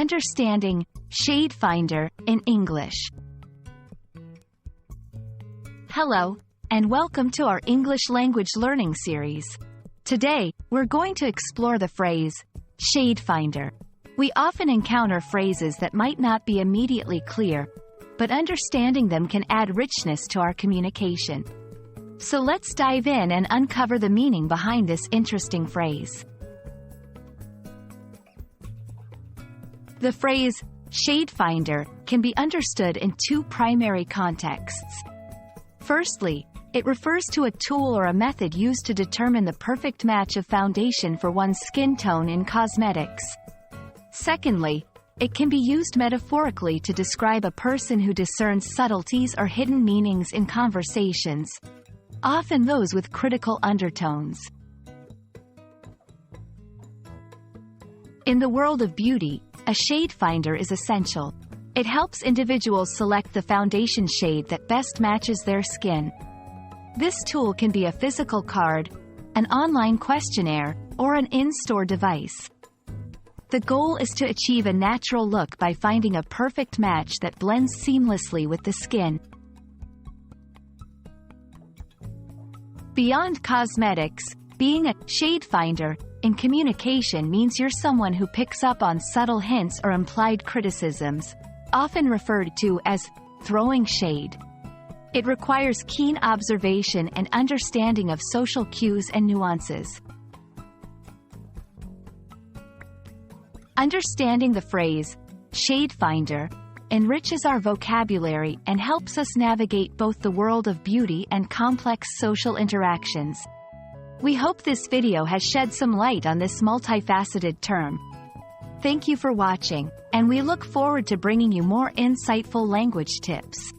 Understanding Shade Finder in English. Hello, and welcome to our English language learning series. Today, we're going to explore the phrase, shade finder. We often encounter phrases that might not be immediately clear, but understanding them can add richness to our communication. So let's dive in and uncover the meaning behind this interesting phrase. The phrase, shade finder, can be understood in two primary contexts. Firstly, it refers to a tool or a method used to determine the perfect match of foundation for one's skin tone in cosmetics. Secondly, it can be used metaphorically to describe a person who discerns subtleties or hidden meanings in conversations, often those with critical undertones. In the world of beauty, a shade finder is essential. It helps individuals select the foundation shade that best matches their skin. This tool can be a physical card, an online questionnaire, or an in-store device. The goal is to achieve a natural look by finding a perfect match that blends seamlessly with the skin. Beyond cosmetics, being a shade finder in communication means you're someone who picks up on subtle hints or implied criticisms, often referred to as throwing shade. It requires keen observation and understanding of social cues and nuances. Understanding the phrase, shade finder, enriches our vocabulary and helps us navigate both the world of beauty and complex social interactions. We hope this video has shed some light on this multifaceted term. Thank you for watching, and we look forward to bringing you more insightful language tips.